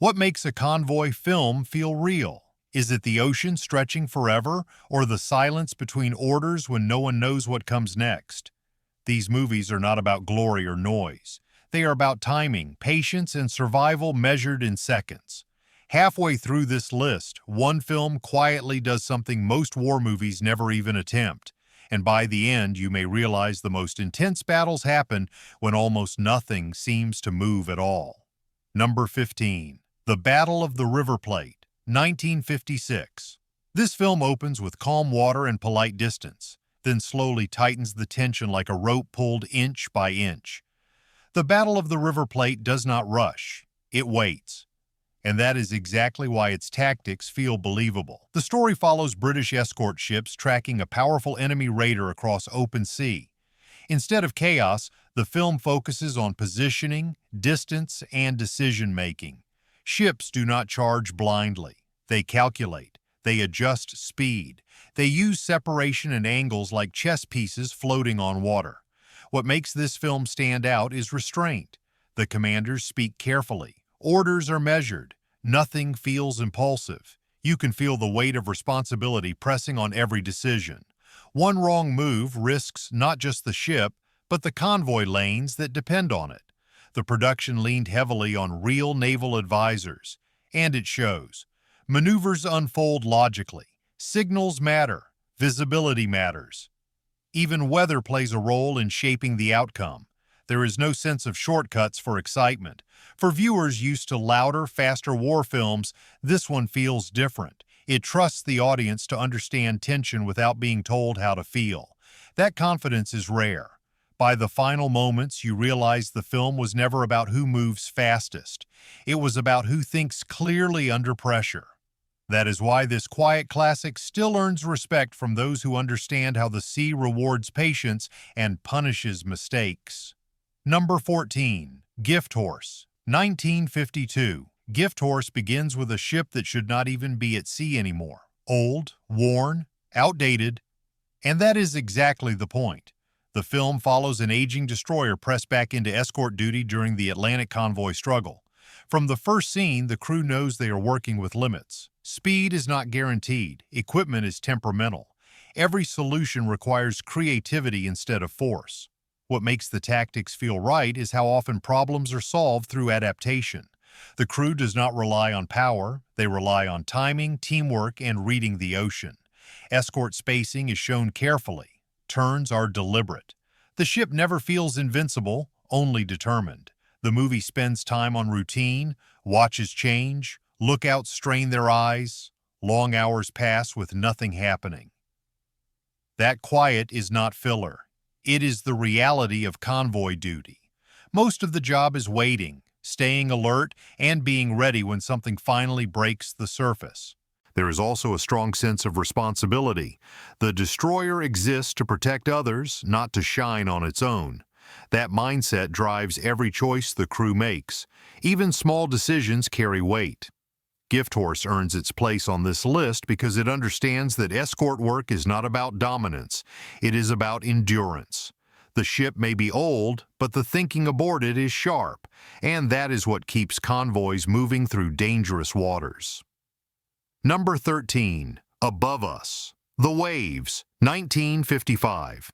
What makes a convoy film feel real? Is it the ocean stretching forever, or the silence between orders when no one knows what comes next? These movies are not about glory or noise. They are about timing, patience, and survival measured in seconds. Halfway through this list, one film quietly does something most war movies never even attempt. And by the end, you may realize the most intense battles happen when almost nothing seems to move at all. Number 15. The Battle of the Riverplate, 1956. This film opens with calm water and polite distance, then slowly tightens the tension like a rope pulled inch by inch. The Battle of the Riverplate does not rush. It waits. And that is exactly why its tactics feel believable. The story follows British escort ships tracking a powerful enemy raider across open sea. Instead of chaos, the film focuses on positioning, distance, and decision-making. Ships do not charge blindly. They calculate. They adjust speed. They use separation and angles like chess pieces floating on water. What makes this film stand out is restraint. The commanders speak carefully. Orders are measured. Nothing feels impulsive. You can feel the weight of responsibility pressing on every decision. One wrong move risks not just the ship, but the convoy lanes that depend on it. The production leaned heavily on real naval advisors, and it shows. Maneuvers unfold logically. Signals matter. Visibility matters. Even weather plays a role in shaping the outcome. There is no sense of shortcuts for excitement. For viewers used to louder, faster war films, this one feels different. It trusts the audience to understand tension without being told how to feel. That confidence is rare. By the final moments, you realize the film was never about who moves fastest. It was about who thinks clearly under pressure. That is why this quiet classic still earns respect from those who understand how the sea rewards patience and punishes mistakes. Number 14. Gift Horse, 1952. Gift Horse begins with a ship that should not even be at sea anymore. Old, worn, outdated, and that is exactly the point. The film follows an aging destroyer pressed back into escort duty during the Atlantic convoy struggle. From the first scene, the crew knows they are working with limits. Speed is not guaranteed. Equipment is temperamental. Every solution requires creativity instead of force. What makes the tactics feel right is how often problems are solved through adaptation. The crew does not rely on power. They rely on timing, teamwork, and reading the ocean. Escort spacing is shown carefully. Turns are deliberate. The ship never feels invincible, only determined. The movie spends time on routine, watches change, lookouts strain their eyes, long hours pass with nothing happening. That quiet is not filler. It is the reality of convoy duty. Most of the job is waiting, staying alert, and being ready when something finally breaks the surface. There is also a strong sense of responsibility. The destroyer exists to protect others, not to shine on its own. That mindset drives every choice the crew makes. Even small decisions carry weight. Gift Horse earns its place on this list because it understands that escort work is not about dominance. It is about endurance. The ship may be old, but the thinking aboard it is sharp, and that is what keeps convoys moving through dangerous waters. Number 13. Above Us. The Waves, 1955.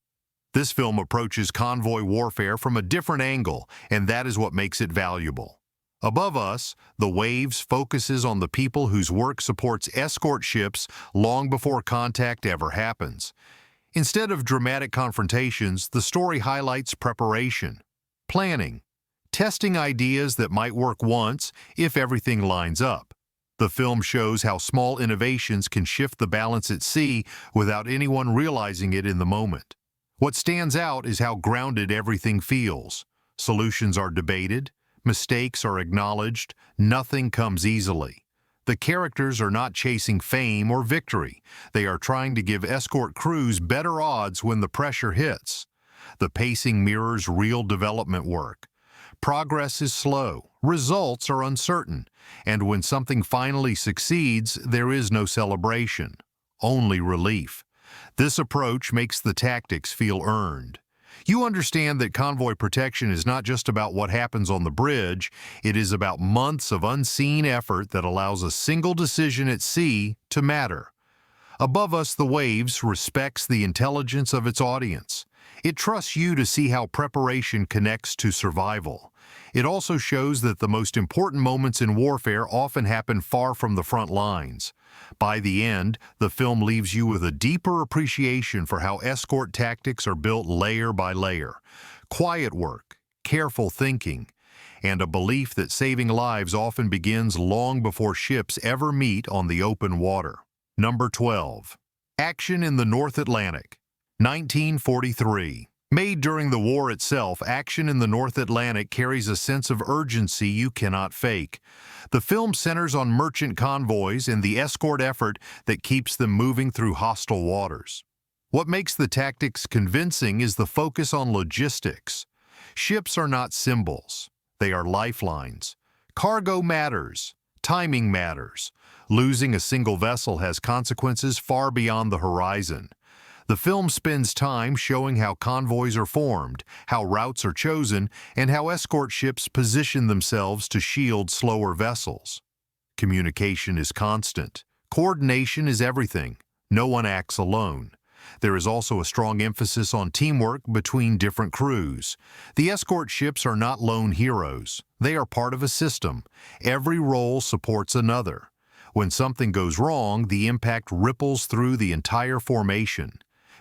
This film approaches convoy warfare from a different angle, and that is what makes it valuable. Above Us, The Waves focuses on the people whose work supports escort ships long before contact ever happens. Instead of dramatic confrontations, the story highlights preparation, planning, testing ideas that might work once if everything lines up. The film shows how small innovations can shift the balance at sea without anyone realizing it in the moment. What stands out is how grounded everything feels. Solutions are debated, mistakes are acknowledged, nothing comes easily. The characters are not chasing fame or victory. They are trying to give escort crews better odds when the pressure hits. The pacing mirrors real development work. Progress is slow, results are uncertain, and when something finally succeeds, there is no celebration, only relief. This approach makes the tactics feel earned. You understand that convoy protection is not just about what happens on the bridge, it is about months of unseen effort that allows a single decision at sea to matter. Above us, the waves respects the intelligence of its audience. It trusts you to see how preparation connects to survival. It also shows that the most important moments in warfare often happen far from the front lines. By the end, the film leaves you with a deeper appreciation for how escort tactics are built layer by layer. Quiet work, careful thinking, and a belief that saving lives often begins long before ships ever meet on the open water. Number 12. Action in the North Atlantic, 1943. Made during the war itself, action in the North Atlantic carries a sense of urgency you cannot fake. The film centers on merchant convoys and the escort effort that keeps them moving through hostile waters. What makes the tactics convincing is the focus on logistics. Ships are not symbols, they are lifelines. Cargo matters, timing matters. Losing a single vessel has consequences far beyond the horizon. The film spends time showing how convoys are formed, how routes are chosen, and how escort ships position themselves to shield slower vessels. Communication is constant. Coordination is everything. No one acts alone. There is also a strong emphasis on teamwork between different crews. The escort ships are not lone heroes. They are part of a system. Every role supports another. When something goes wrong, the impact ripples through the entire formation.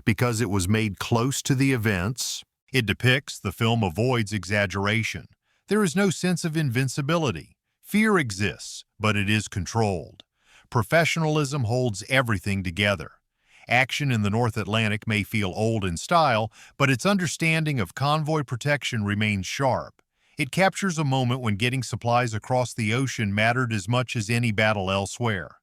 Because it was made close to the events, the film avoids exaggeration. There is no sense of invincibility. Fear exists, but it is controlled. Professionalism holds everything together. Action in the North Atlantic may feel old in style, but its understanding of convoy protection remains sharp. It captures a moment when getting supplies across the ocean mattered as much as any battle elsewhere.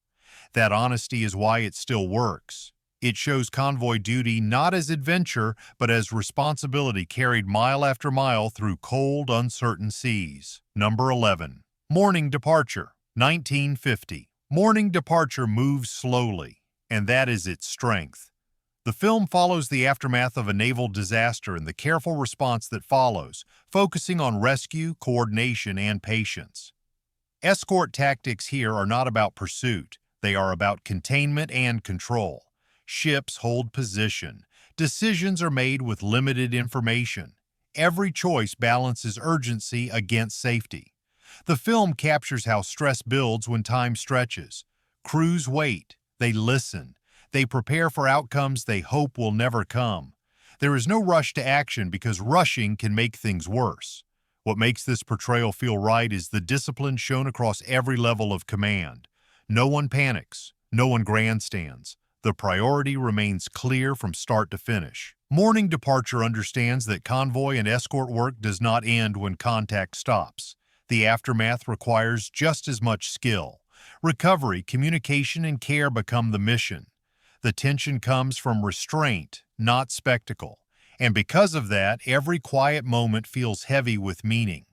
That honesty is why it still works. It shows convoy duty not as adventure, but as responsibility carried mile after mile through cold, uncertain seas. Number 11. Morning Departure, 1950. Morning Departure moves slowly, and that is its strength. The film follows the aftermath of a naval disaster and the careful response that follows, focusing on rescue, coordination, and patience. Escort tactics here are not about pursuit. They are about containment and control. Ships hold position. Decisions are made with limited information. Every choice balances urgency against safety. The film captures how stress builds when time stretches. Crews wait. They listen. They prepare for outcomes they hope will never come. There is no rush to action because rushing can make things worse. What makes this portrayal feel right is the discipline shown across every level of command. No one panics. No one grandstands. The priority remains clear from start to finish. Morning Departure understands that convoy and escort work does not end when contact stops. The aftermath requires just as much skill. Recovery, communication, and care become the mission. The tension comes from restraint, not spectacle. And because of that, every quiet moment feels heavy with meaning.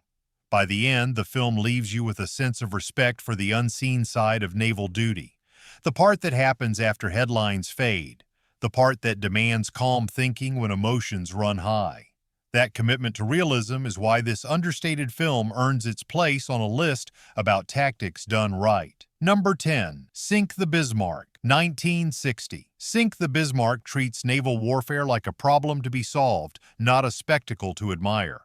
By the end, the film leaves you with a sense of respect for the unseen side of naval duty. The part that happens after headlines fade. The part that demands calm thinking when emotions run high. That commitment to realism is why this understated film earns its place on a list about tactics done right. Number 10. Sink the Bismarck, 1960. Sink the Bismarck treats naval warfare like a problem to be solved, not a spectacle to admire.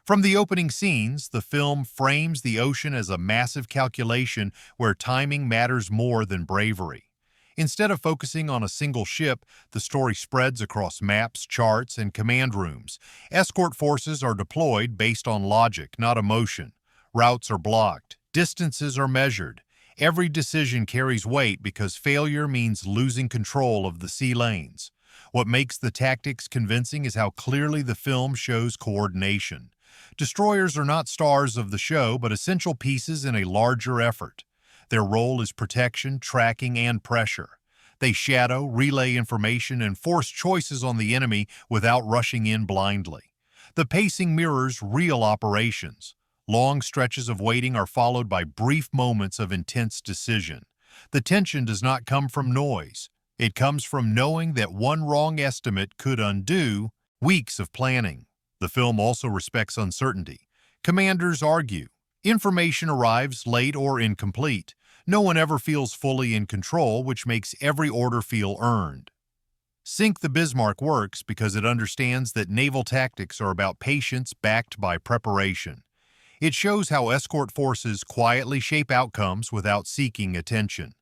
From the opening scenes, the film frames the ocean as a massive calculation where timing matters more than bravery. Instead of focusing on a single ship, the story spreads across maps, charts, and command rooms. Escort forces are deployed based on logic, not emotion. Routes are blocked. Distances are measured. Every decision carries weight because failure means losing control of the sea lanes. What makes the tactics convincing is how clearly the film shows coordination. Destroyers are not stars of the show, but essential pieces in a larger effort. Their role is protection, tracking, and pressure. They shadow, relay information, and force choices on the enemy without rushing in blindly. The pacing mirrors real operations. Long stretches of waiting are followed by brief moments of intense decision. The tension does not come from noise. It comes from knowing that one wrong estimate could undo weeks of planning. The film also respects uncertainty. Commanders argue. Information arrives late or incomplete. No one ever feels fully in control, which makes every order feel earned. Sink the Bismar works because it understands that naval tactics are about patience backed by preparation. It shows how escort forces quietly shape outcomes without seeking attention.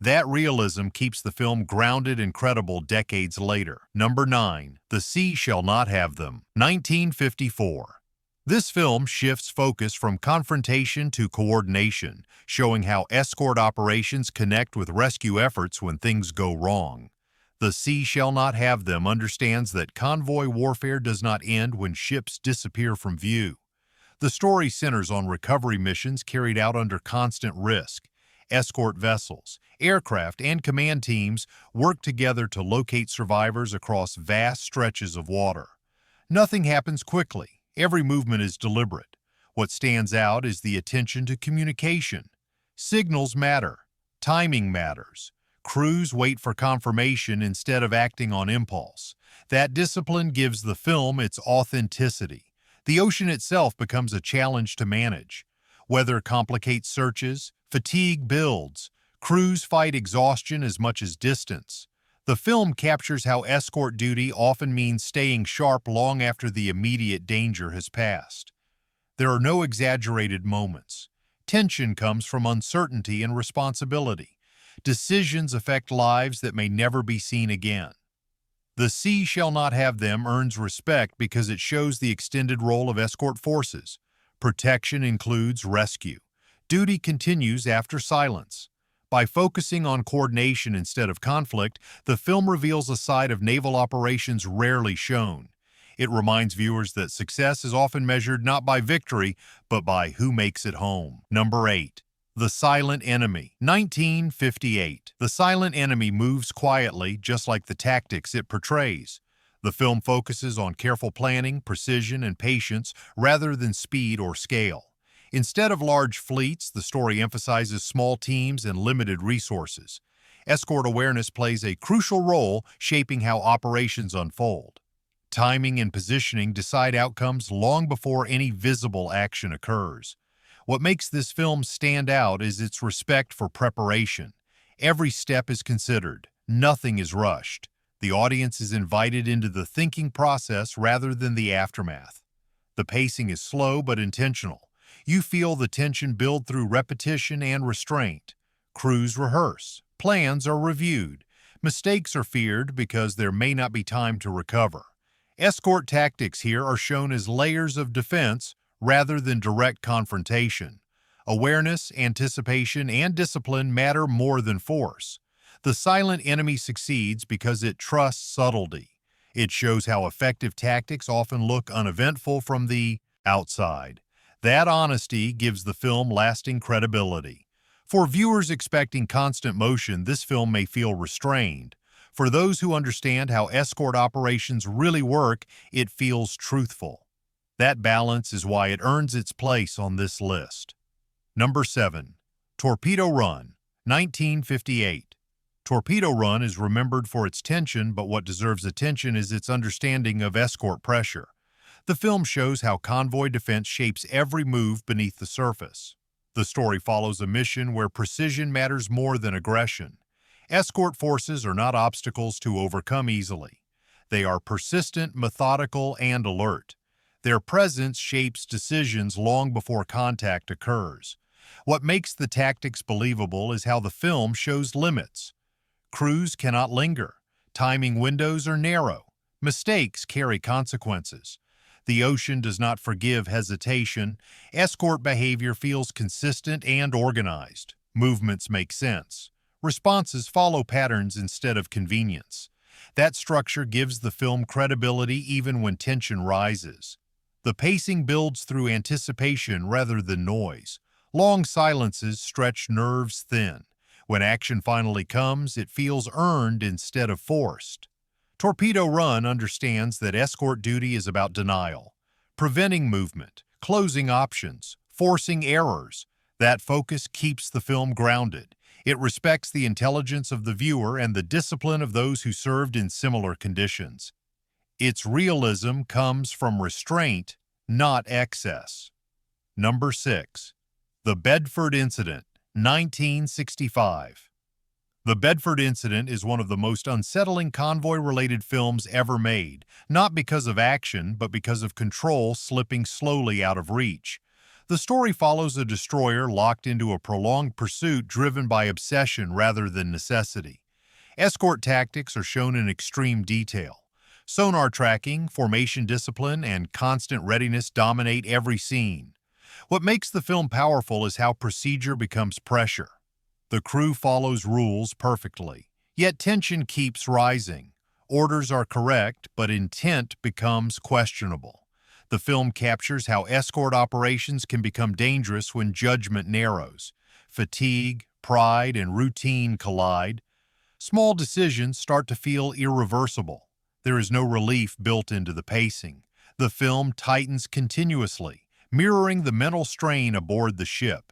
That realism keeps the film grounded and credible decades later. Number 9. The Sea Shall Not Have Them, 1954. This film shifts focus from confrontation to coordination, showing how escort operations connect with rescue efforts when things go wrong. The Sea Shall Not Have Them understands that convoy warfare does not end when ships disappear from view. The story centers on recovery missions carried out under constant risk. Escort vessels, aircraft, and command teams work together to locate survivors across vast stretches of water. Nothing happens quickly. Every movement is deliberate. What stands out is the attention to communication. Signals matter. Timing matters. Crews wait for confirmation instead of acting on impulse. That discipline gives the film its authenticity. The ocean itself becomes a challenge to manage. Weather complicates searches, fatigue builds, crews fight exhaustion as much as distance. The film captures how escort duty often means staying sharp long after the immediate danger has passed. There are no exaggerated moments. Tension comes from uncertainty and responsibility. Decisions affect lives that may never be seen again. The Sea Shall Not Have Them earns respect because it shows the extended role of escort forces. Protection includes rescue. Duty continues after silence. By focusing on coordination instead of conflict, the film reveals a side of naval operations rarely shown. It reminds viewers that success is often measured not by victory, but by who makes it home. Number 8. The Silent Enemy, 1958. The silent enemy moves quietly, just like the tactics it portrays. The film focuses on careful planning, precision, and patience rather than speed or scale. Instead of large fleets, the story emphasizes small teams and limited resources. Escort awareness plays a crucial role shaping how operations unfold. Timing and positioning decide outcomes long before any visible action occurs. What makes this film stand out is its respect for preparation. Every step is considered. Nothing is rushed. The audience is invited into the thinking process rather than the aftermath. The pacing is slow but intentional. You feel the tension build through repetition and restraint. Crews rehearse. Plans are reviewed. Mistakes are feared because there may not be time to recover. Escort tactics here are shown as layers of defense rather than direct confrontation. Awareness, anticipation, and discipline matter more than force. The silent enemy succeeds because it trusts subtlety. It shows how effective tactics often look uneventful from the outside. That honesty gives the film lasting credibility. For viewers expecting constant motion, this film may feel restrained. For those who understand how escort operations really work, it feels truthful. That balance is why it earns its place on this list. Number 7. Torpedo Run, 1958. Torpedo Run is remembered for its tension, but what deserves attention is its understanding of escort pressure. The film shows how convoy defense shapes every move beneath the surface. The story follows a mission where precision matters more than aggression. Escort forces are not obstacles to overcome easily. They are persistent, methodical, and alert. Their presence shapes decisions long before contact occurs. What makes the tactics believable is how the film shows limits. Crews cannot linger. Timing windows are narrow. Mistakes carry consequences. The ocean does not forgive hesitation. Escort behavior feels consistent and organized. Movements make sense. Responses follow patterns instead of convenience. That structure gives the film credibility even when tension rises. The pacing builds through anticipation rather than noise. Long silences stretch nerves thin. When action finally comes, it feels earned instead of forced. Torpedo Run understands that escort duty is about denial, preventing movement, closing options, forcing errors. That focus keeps the film grounded. It respects the intelligence of the viewer and the discipline of those who served in similar conditions. Its realism comes from restraint, not excess. Number 6. The Bedford Incident, 1965. The Bedford Incident is one of the most unsettling convoy-related films ever made, not because of action, but because of control slipping slowly out of reach. The story follows a destroyer locked into a prolonged pursuit driven by obsession rather than necessity. Escort tactics are shown in extreme detail. Sonar tracking, formation discipline, and constant readiness dominate every scene. What makes the film powerful is how procedure becomes pressure. The crew follows rules perfectly, yet tension keeps rising. Orders are correct, but intent becomes questionable. The film captures how escort operations can become dangerous when judgment narrows. Fatigue, pride, and routine collide. Small decisions start to feel irreversible. There is no relief built into the pacing. The film tightens continuously, mirroring the mental strain aboard the ship.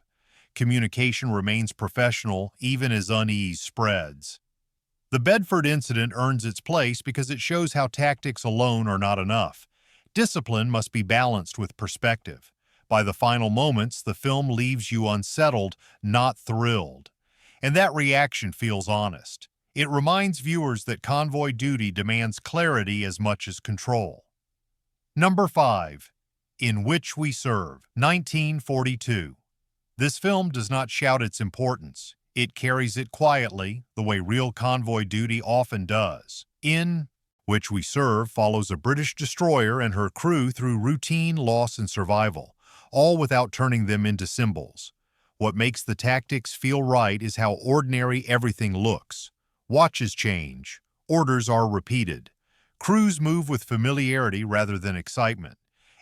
Communication remains professional even as unease spreads. The Bedford Incident earns its place because it shows how tactics alone are not enough. Discipline must be balanced with perspective. By the final moments, the film leaves you unsettled, not thrilled. And that reaction feels honest. It reminds viewers that convoy duty demands clarity as much as control. Number 5. In Which We Serve, 1942. This film does not shout its importance. It carries it quietly, the way real convoy duty often does. In Which We Serve follows a British destroyer and her crew through routine, loss, and survival, all without turning them into symbols. What makes the tactics feel right is how ordinary everything looks. Watches change. Orders are repeated. Crews move with familiarity rather than excitement.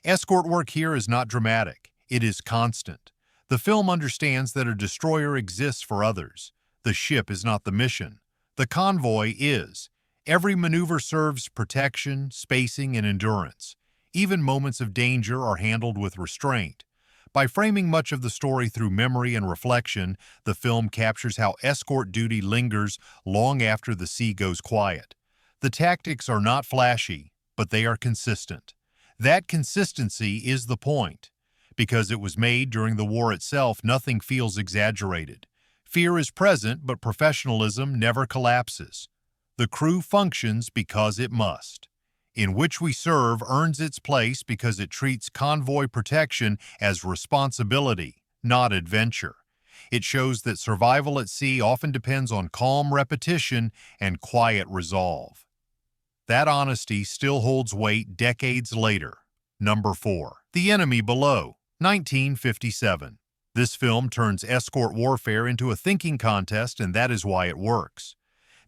Escort work here is not dramatic. It is constant. The film understands that a destroyer exists for others. The ship is not the mission. The convoy is. Every maneuver serves protection, spacing, and endurance. Even moments of danger are handled with restraint. By framing much of the story through memory and reflection, the film captures how escort duty lingers long after the sea goes quiet. The tactics are not flashy, but they are consistent. That consistency is the point. Because it was made during the war itself, nothing feels exaggerated. Fear is present, but professionalism never collapses. The crew functions because it must. In Which We Serve earns its place because it treats convoy protection as responsibility, not adventure. It shows that survival at sea often depends on calm repetition and quiet resolve. That honesty still holds weight decades later. Number 4. The Enemy Below, 1957. This film turns escort warfare into a thinking contest, and that is why it works.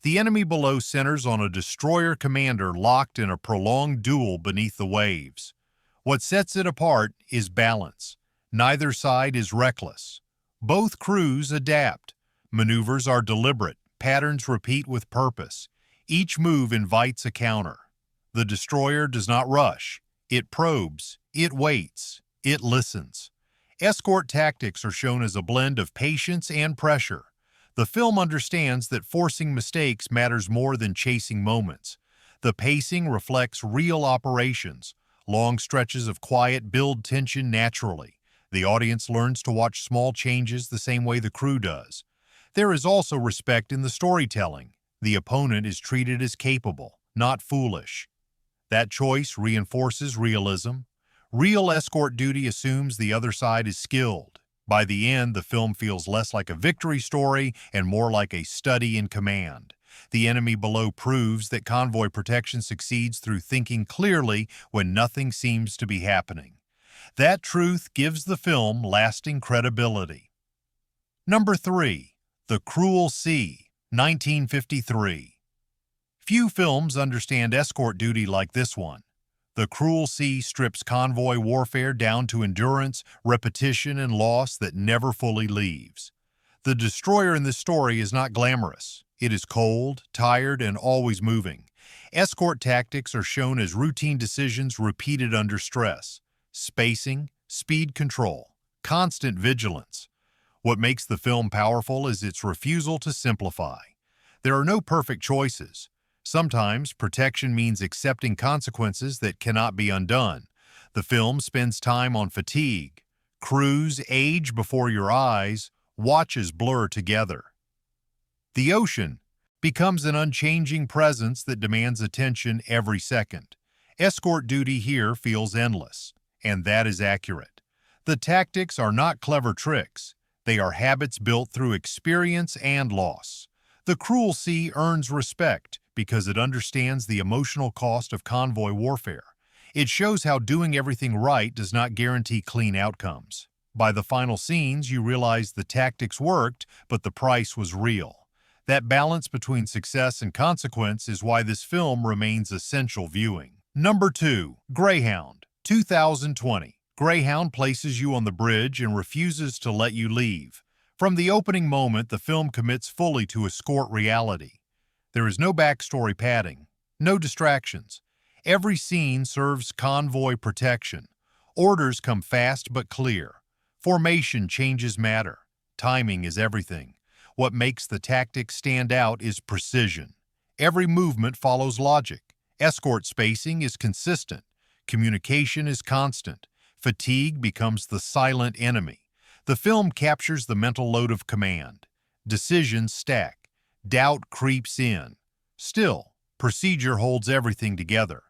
The Enemy Below centers on a destroyer commander locked in a prolonged duel beneath the waves. What sets it apart is balance. Neither side is reckless. Both crews adapt. Maneuvers are deliberate. Patterns repeat with purpose. Each move invites a counter. The destroyer does not rush. It probes. It waits. It listens. Escort tactics are shown as a blend of patience and pressure. The film understands that forcing mistakes matters more than chasing moments. The pacing reflects real operations. Long stretches of quiet build tension naturally. The audience learns to watch small changes the same way the crew does. There is also respect in the storytelling. The opponent is treated as capable, not foolish. That choice reinforces realism. Real escort duty assumes the other side is skilled. By the end, the film feels less like a victory story and more like a study in command. The Enemy Below proves that convoy protection succeeds through thinking clearly when nothing seems to be happening. That truth gives the film lasting credibility. Number 3. The Cruel Sea, 1953. Few films understand escort duty like this one. The Cruel Sea strips convoy warfare down to endurance, repetition, and loss that never fully leaves. The destroyer in this story is not glamorous. It is cold, tired, and always moving. Escort tactics are shown as routine decisions repeated under stress. Spacing, speed control, constant vigilance. What makes the film powerful is its refusal to simplify. There are no perfect choices. Sometimes protection means accepting consequences that cannot be undone. The film spends time on fatigue. Crews age before your eyes, watches blur together. The ocean becomes an unchanging presence that demands attention every second. Escort duty here feels endless, and that is accurate. The tactics are not clever tricks. They are habits built through experience and loss. The cruel sea earns respect because it understands the emotional cost of convoy warfare. It shows how doing everything right does not guarantee clean outcomes. By the final scenes, you realize the tactics worked, but the price was real. That balance between success and consequence is why this film remains essential viewing. Number 2. Greyhound, 2020. Greyhound places you on the bridge and refuses to let you leave. From the opening moment, the film commits fully to escort reality. There is no backstory padding, no distractions. Every scene serves convoy protection. Orders come fast but clear. Formation changes matter. Timing is everything. What makes the tactics stand out is precision. Every movement follows logic. Escort spacing is consistent. Communication is constant. Fatigue becomes the silent enemy. The film captures the mental load of command. Decisions stack. Doubt creeps in. Still, procedure holds everything together.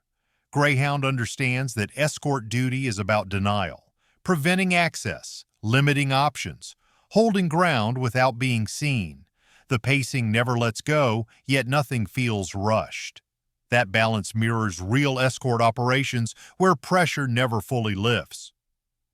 Greyhound understands that escort duty is about denial, preventing access, limiting options, holding ground without being seen. The pacing never lets go, yet nothing feels rushed. That balance mirrors real escort operations where pressure never fully lifts.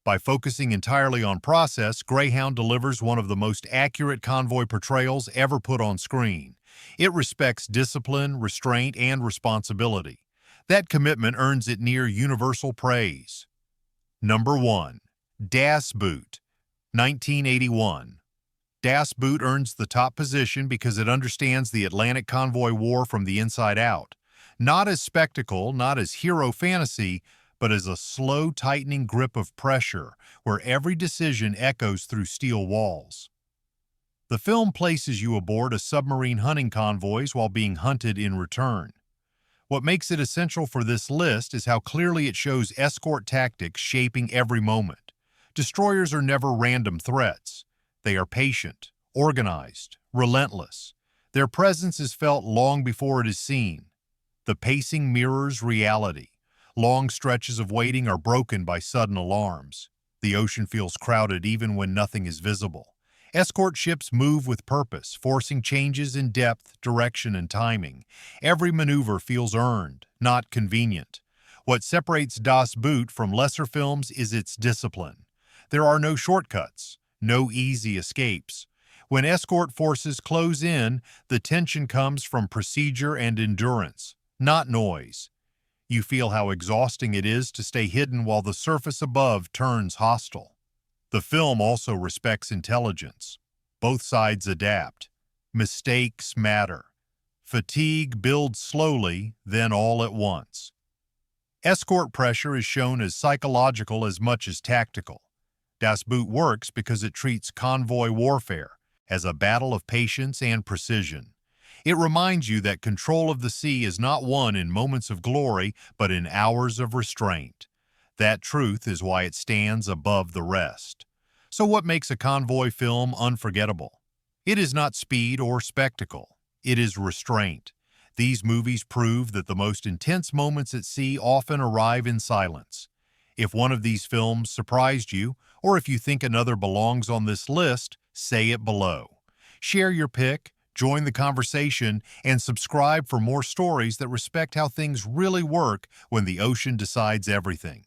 By focusing entirely on process, Greyhound delivers one of the most accurate convoy portrayals ever put on screen. It respects discipline, restraint, and responsibility. That commitment earns it near universal praise. Number 1. Das Boot, 1981. Das Boot earns the top position because it understands the Atlantic convoy war from the inside out. Not as spectacle, not as hero fantasy, but as a slow tightening grip of pressure where every decision echoes through steel walls. The film places you aboard a submarine hunting convoys while being hunted in return. What makes it essential for this list is how clearly it shows escort tactics shaping every moment. Destroyers are never random threats. They are patient, organized, relentless. Their presence is felt long before it is seen. The pacing mirrors reality. Long stretches of waiting are broken by sudden alarms. The ocean feels crowded even when nothing is visible. Escort ships move with purpose, forcing changes in depth, direction, and timing. Every maneuver feels earned, not convenient. What separates Das Boot from lesser films is its discipline. There are no shortcuts, no easy escapes. When escort forces close in, the tension comes from procedure and endurance, not noise. You feel how exhausting it is to stay hidden while the surface above turns hostile. The film also respects intelligence. Both sides adapt. Mistakes matter. Fatigue builds slowly, then all at once. Escort pressure is shown as psychological as much as tactical. Das Boot works because it treats convoy warfare as a battle of patience and precision. It reminds you that control of the sea is not won in moments of glory, but in hours of restraint. That truth is why it stands above the rest. So what makes a convoy film unforgettable? It is not speed or spectacle. It is restraint. These movies prove that the most intense moments at sea often arrive in silence. If one of these films surprised you, or if you think another belongs on this list, say it below. Share your pick, join the conversation, and subscribe for more stories that respect how things really work when the ocean decides everything.